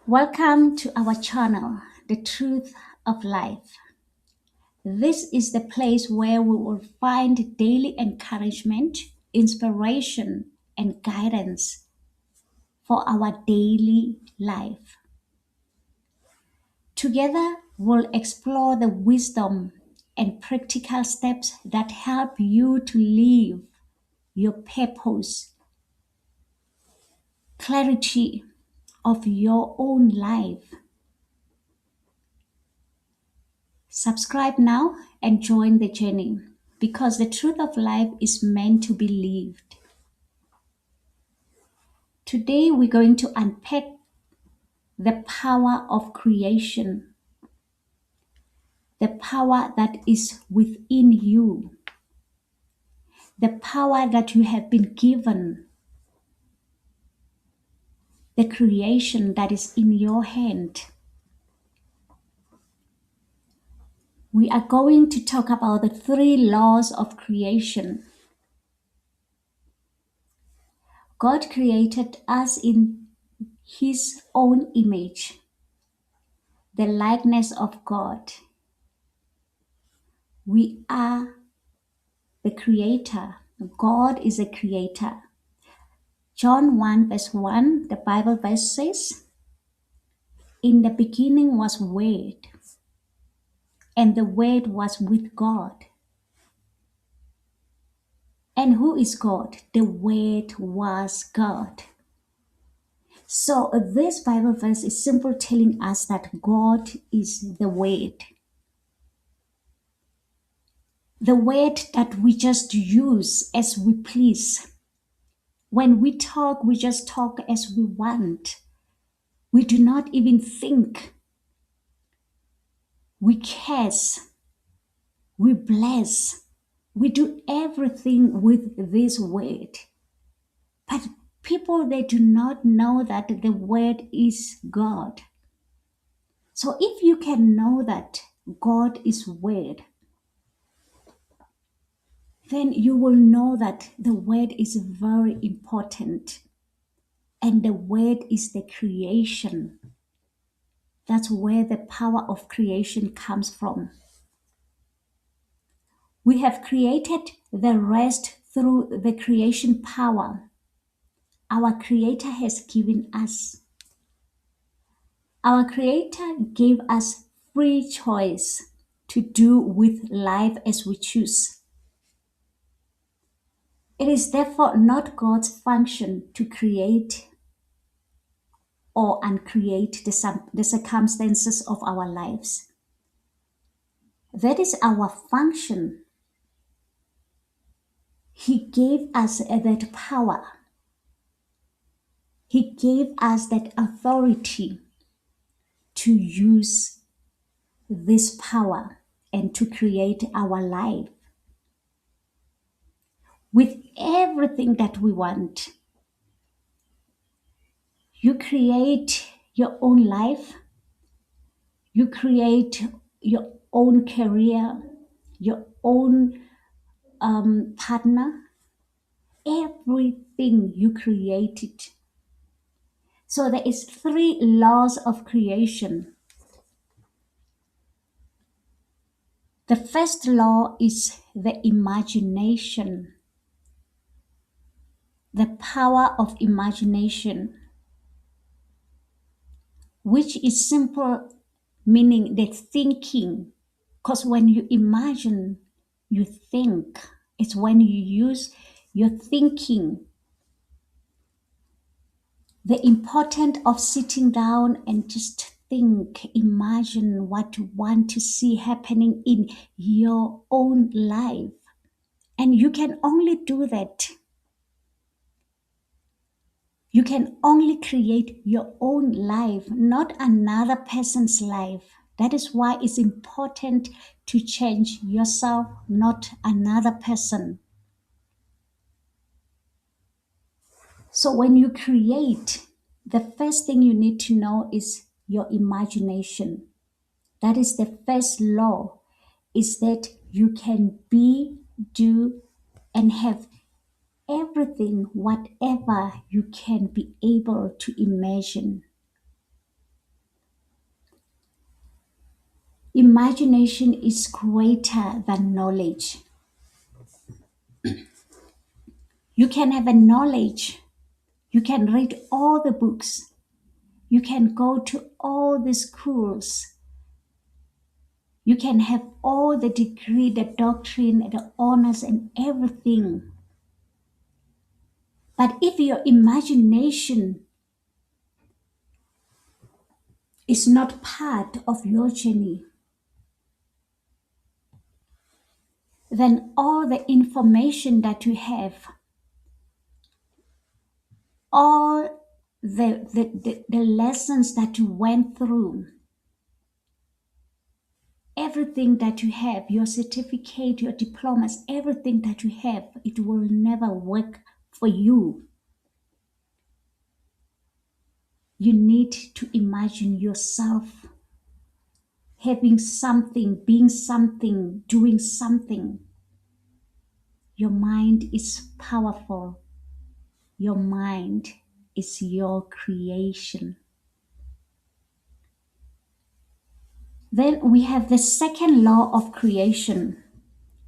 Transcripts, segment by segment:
Welcome to our channel, The Truth of Life. This is the place where we will find daily encouragement, inspiration, and guidance for our daily life. Together, we'll explore the wisdom and practical steps that help you to live your purpose, clarity of your own life. Subscribe now and join the journey because the truth of life is meant to be lived. Today, we're going to unpack the power of creation, the power that is within you, the power that you have been given, the creation that is in your hand. We are going to talk about the three laws of creation. God created us in His own image, the likeness of God. We are the creator. God is a creator. John 1 verse 1, the Bible verse says, "In the beginning was Word, and the Word was with God." And who is God? The Word was God. So this Bible verse is simply telling us that God is the Word. The word that we just use as we please. When we talk, we just talk as we want. We do not even think. We curse. We bless. We do everything with this word. But people, they do not know that the word is God. So if you can know that God is word, then you will know that the word is very important. And the word is the creation. That's where the power of creation comes from. We have created the rest through the creation power our Creator has given us. Our Creator gave us free choice to do with life as we choose. It is therefore not God's function to create or uncreate the circumstances of our lives. That is our function. He gave us that power. He gave us that authority to use this power and to create our life with everything that we want. You create your own life, you create your own career, your own partner, everything you created. So there is three laws of creation. The first law is the imagination, the power of imagination, which is simple meaning the thinking. Because when you imagine, you think. It's when you use your thinking. The importance of sitting down and just think, imagine what you want to see happening in your own life. And you can only do that. You can only create your own life, not another person's life. That is why it's important to change yourself, not another person. So when you create, the first thing you need to know is your imagination. That is the first law, is that you can be, do, and have everything, whatever you can be able to imagine. Imagination is greater than knowledge. You can have a knowledge. You can read all the books. You can go to all the schools. You can have all the degree, the doctrine, the honors, and everything. But if your imagination is not part of your journey, then all the information that you have, all the lessons that you went through, everything that you have, your certificate, your diplomas, everything that you have, it will never work for you. You need to imagine yourself having something, being something, doing something. Your mind is powerful. Your mind is your creation. Then we have the second law of creation,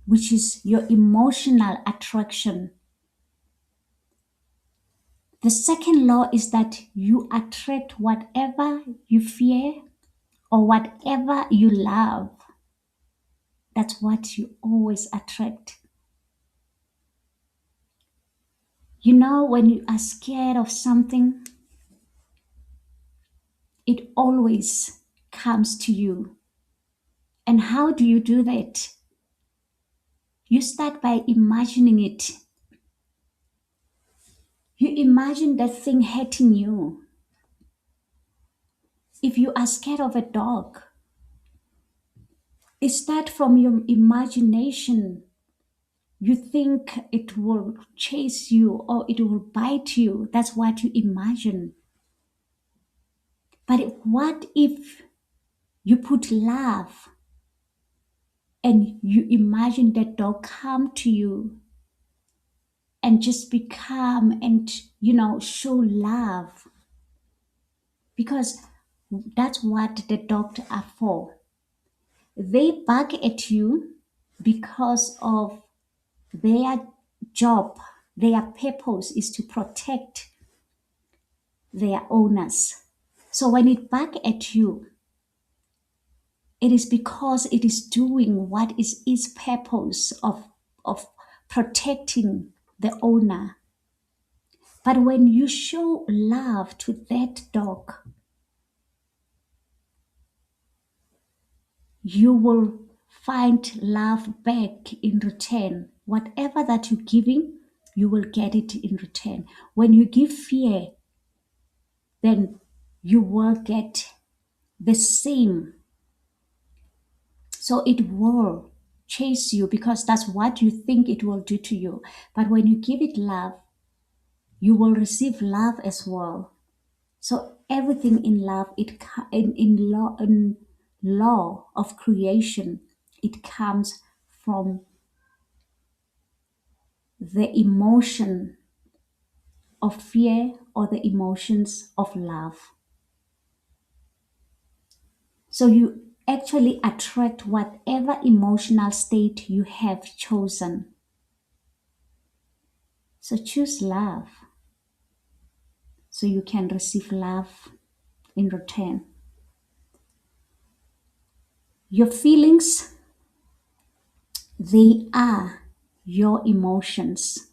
which is your emotional attraction. The second law is that you attract whatever you fear or whatever you love. That's what you always attract. You know, when you are scared of something, it always comes to you. And how do you do that? You start by imagining it. You imagine that thing hurting you. If you are scared of a dog, it starts from your imagination. You think it will chase you or it will bite you. That's what you imagine. But what if you put love and you imagine that dog come to you and just be calm and, show love? Because that's what the dogs are for. They bark at you because of their job, their purpose is to protect their owners. So when it bark at you, it is because it is doing what is its purpose of protecting the owner. But when you show love to that dog, you will find love back in return. Whatever that you're giving, you will get it in return. When you give fear, then you will get the same. So it will chase you because that's what you think it will do to you. But when you give it love, you will receive love as well. So everything in love, in law of creation, it comes from the emotion of fear or the emotions of love. So you actually attract whatever emotional state you have chosen. So choose love so you can receive love in return. Your feelings, they are your emotions.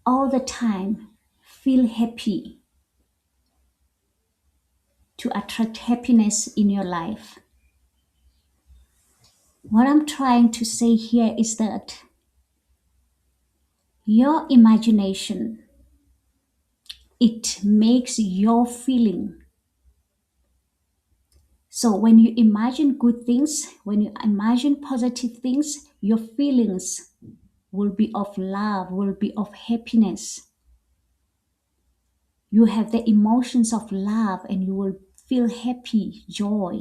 All the time, feel happy to attract happiness in your life. What I'm trying to say here is that your imagination, it makes your feeling. So when you imagine good things, when you imagine positive things, your feelings will be of love, will be of happiness. You have the emotions of love and you will feel happy, joy.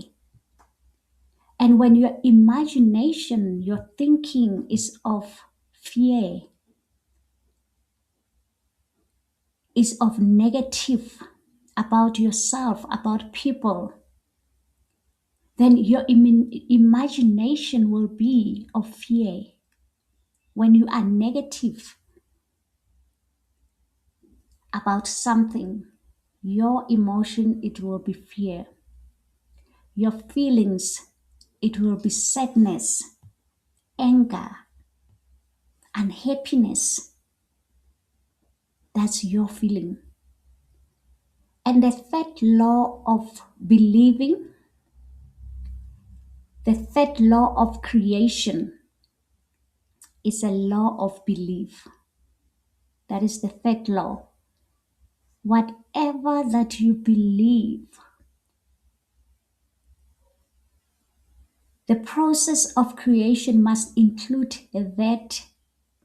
And when your imagination, your thinking is of fear, is of negative, about yourself, about people, then your imagination will be of fear. When you are negative about something, your emotion, it will be fear. Your feelings, it will be sadness, anger, unhappiness. That's your feeling. And the third law of believing, the third law of creation is a law of belief. That is the third law. Whatever that you believe, the process of creation must include that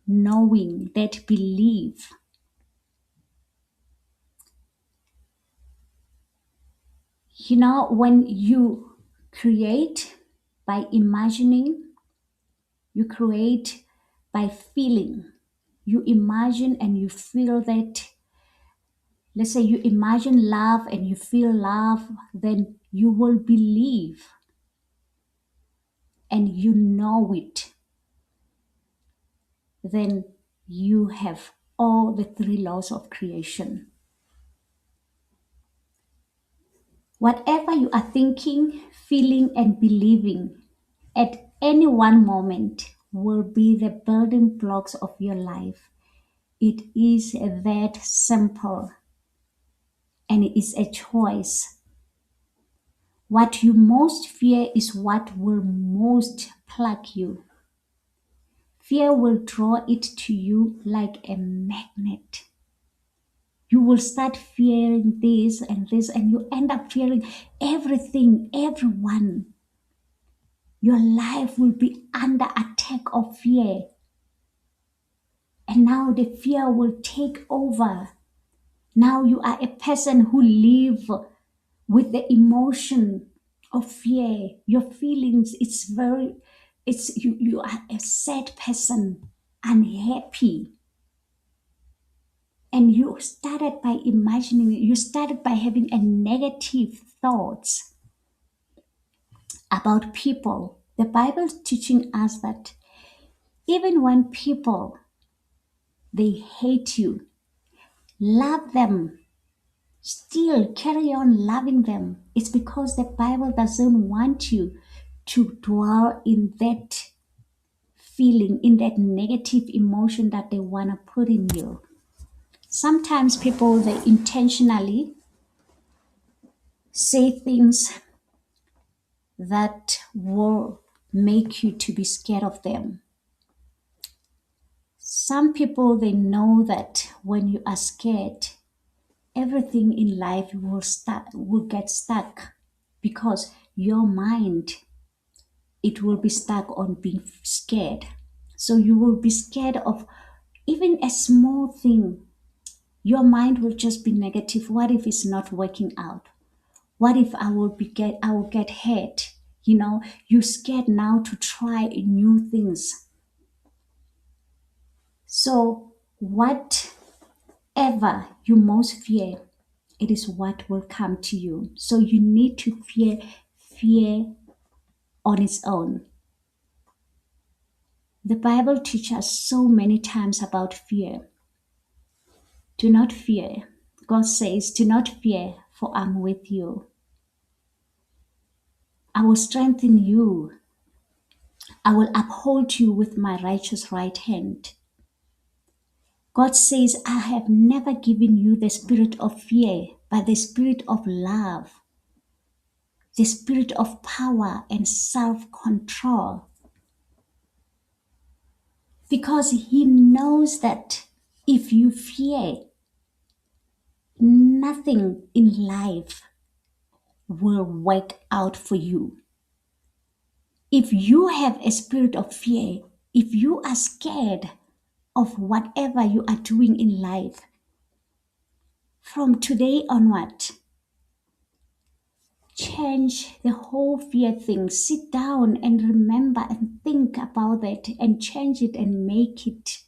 knowing, that belief. You know, when you create by imagining, you create by feeling. You imagine and you feel that. Let's say you imagine love and you feel love, then you will believe and you know it. Then you have all the three laws of creation. Whatever you are thinking, feeling, and believing at any one moment will be the building blocks of your life. It is that simple and it is a choice. What you most fear is what will most plague you. Fear will draw it to you like a magnet. You will start fearing this, and you end up fearing everything, everyone. Your life will be under attack of fear. And now the fear will take over. Now you are a person who live with the emotion of fear. Your feelings, you are a sad person, unhappy. And you started by imagining it. You started by having a negative thoughts about people. The Bible is teaching us that even when people they hate you, love them, still carry on loving them. It's because the Bible doesn't want you to dwell in that feeling, in that negative emotion that they want to put in you. Sometimes people they intentionally say things that will make you to be scared of them. Some people they know that when you are scared, everything in life will get stuck because your mind it will be stuck on being scared. So you will be scared of even a small thing. Your mind will just be negative. What if it's not working out? What if I will get hurt? You know, you're scared now to try new things. So whatever you most fear, it is what will come to you. So you need to fear on its own. The Bible teaches us so many times about fear. Do not fear. God says, do not fear, for I'm with you. I will strengthen you. I will uphold you with my righteous right hand. God says, I have never given you the spirit of fear, but the spirit of love, the spirit of power and self control. Because He knows that if you fear, nothing in life will work out for you. If you have a spirit of fear, if you are scared of whatever you are doing in life, from today onward, change the whole fear thing. Sit down and remember and think about it and change it and make it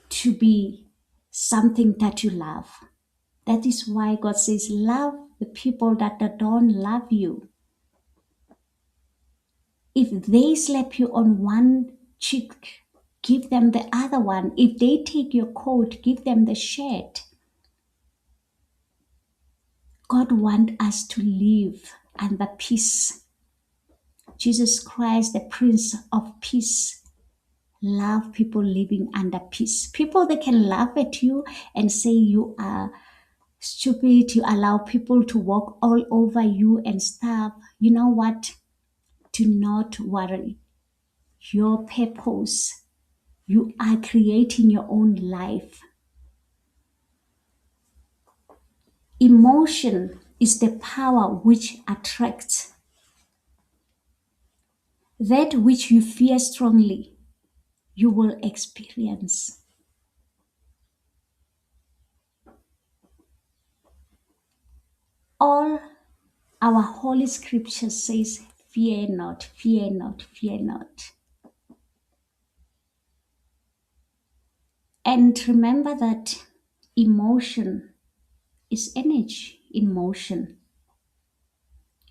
to be something that you love. That is why God says, love the people that don't love you. If they slap you on one cheek, give them the other one. If they take your coat, give them the shirt. God wants us to live under peace. Jesus Christ, the Prince of Peace, love people living under peace. People that can laugh at you and say you are stupid, you allow people to walk all over you and stuff. You know what? Do not worry. Your purpose, you are creating your own life. Emotion is the power which attracts that which you fear strongly, you will experience. All our holy scripture says, fear not, fear not, fear not. And remember that emotion is energy in motion.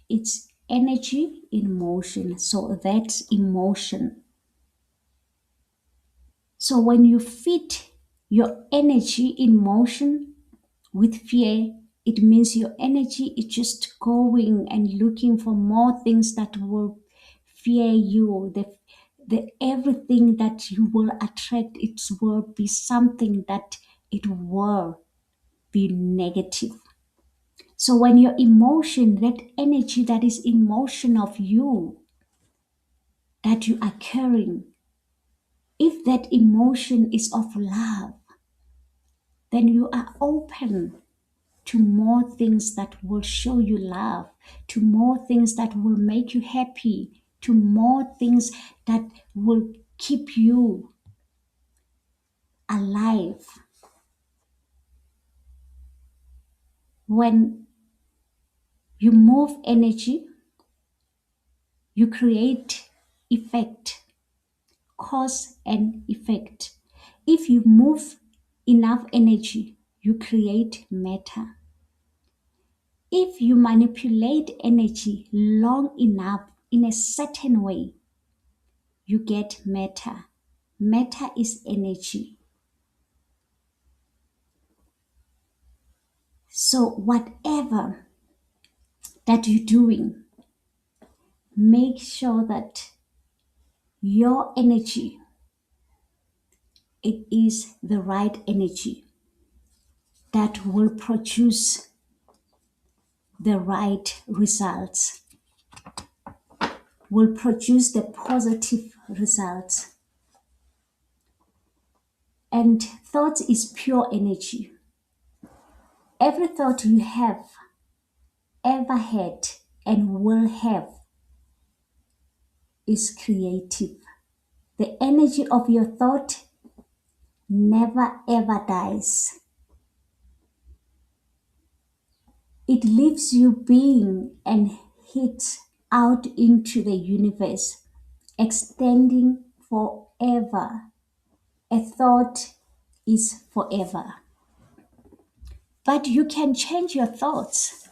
It's energy in motion. So that's emotion. So when you fit your energy in motion with fear, it means your energy is just going and looking for more things that will fear you. The everything that you will attract, it will be something that it will be negative. So when your emotion, that energy that is in motion of you, that you are carrying, if that emotion is of love, then you are open to more things that will show you love, to more things that will make you happy, to more things that will keep you alive. When you move energy, you create effect, cause and effect. If you move enough energy, you create matter. If you manipulate energy long enough in a certain way, you get matter. Matter is energy. So, whatever that you're doing, make sure that your energy, it is the right energy that will produce the right results, will produce the positive results. And thought is pure energy. Every thought you have ever had and will have is creative. The energy of your thought never ever dies. It leaves you being and hits out into the universe, extending forever. A thought is forever. But you can change your thoughts.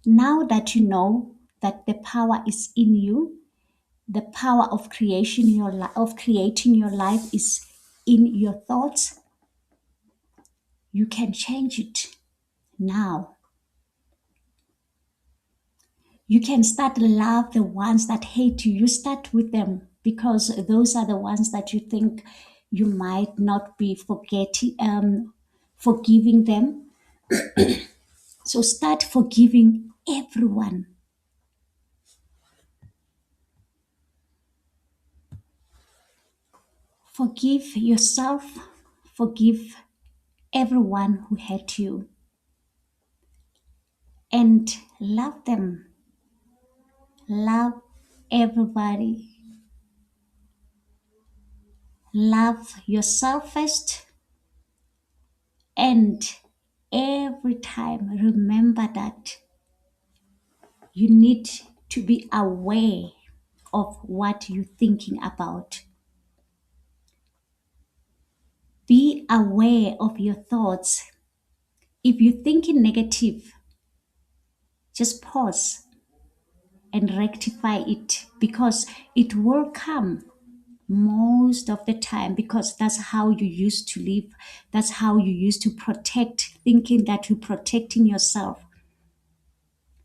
Now that you know that the power is in you, the power of creation of creating your life is in your thoughts, you can change it now. You can start to love the ones that hate you. You start with them because those are the ones that you think you might not be forgiving them. So start forgiving everyone. Forgive yourself. Forgive everyone who hurt you. And love them. Love everybody. Love yourself first. And every time remember that you need to be aware of what you're thinking about. Be aware of your thoughts. If you're thinking negative, just pause and rectify it, because it will come most of the time, because that's how you used to live. That's how you used to protect, thinking that you're protecting yourself.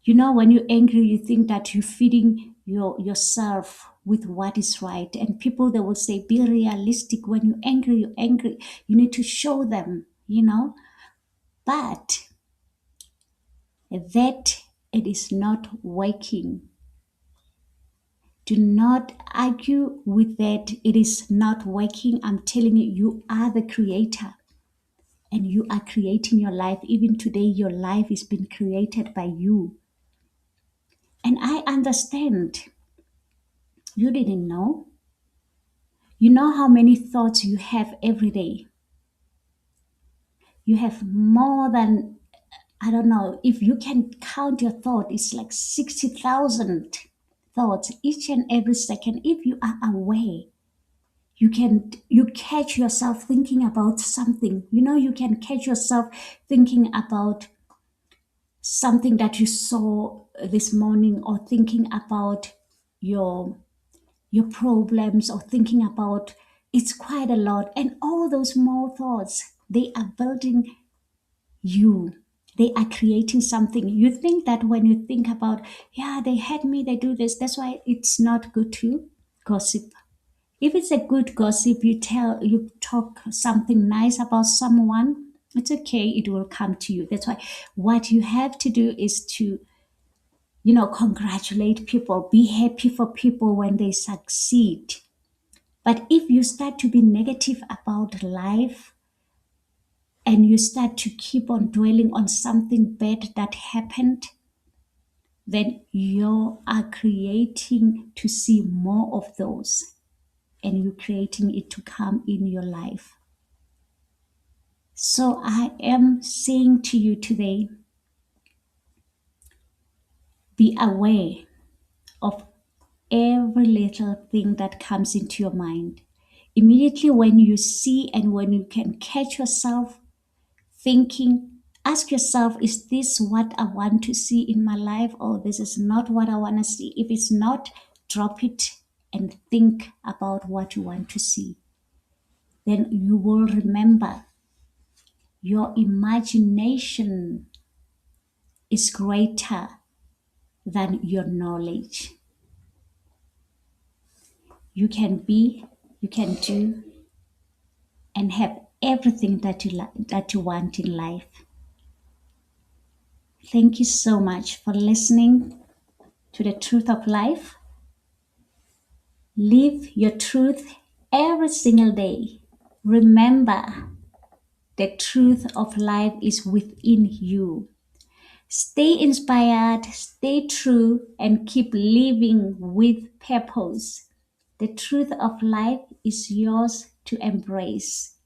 When you're angry, you think that you're feeding yourself with what is right. And people, they will say, be realistic. When you're angry. You need to show them. But that it is not working. Do not argue with that. It is not working. I'm telling you, you are the creator and you are creating your life. Even today, your life is being created by you. And I understand you didn't know. You know how many thoughts you have every day. You have more than, I don't know, if you can count your thought, it's like 60,000 thoughts each and every second. If you are aware, you catch yourself thinking about something. You can catch yourself thinking about something that you saw this morning, or thinking about your your problems, or thinking about, it's quite a lot. And all those small thoughts, they are building you. They are creating something. You think that when you think about, yeah, they had me, they do this, that's why it's not good to gossip. If it's a good gossip, you talk something nice about someone, it's okay, it will come to you. That's why what you have to do is to, congratulate people, be happy for people when they succeed. But if you start to be negative about life, and you start to keep on dwelling on something bad that happened, then you are creating to see more of those, and you're creating it to come in your life. So I am saying to you today, be aware of every little thing that comes into your mind. Immediately when you see, and when you can catch yourself thinking, ask yourself, is this what I want to see in my life, or this is not what I want to see? If it's not, drop it and think about what you want to see. Then you will remember, your imagination is greater than your knowledge. You can be, you can do, and have everything that you want in life. Thank you so much for listening to the Truth of Life. Live your truth every single day. Remember, the truth of life is within you. Stay inspired, stay true, and keep living with purpose. The truth of life is yours to embrace.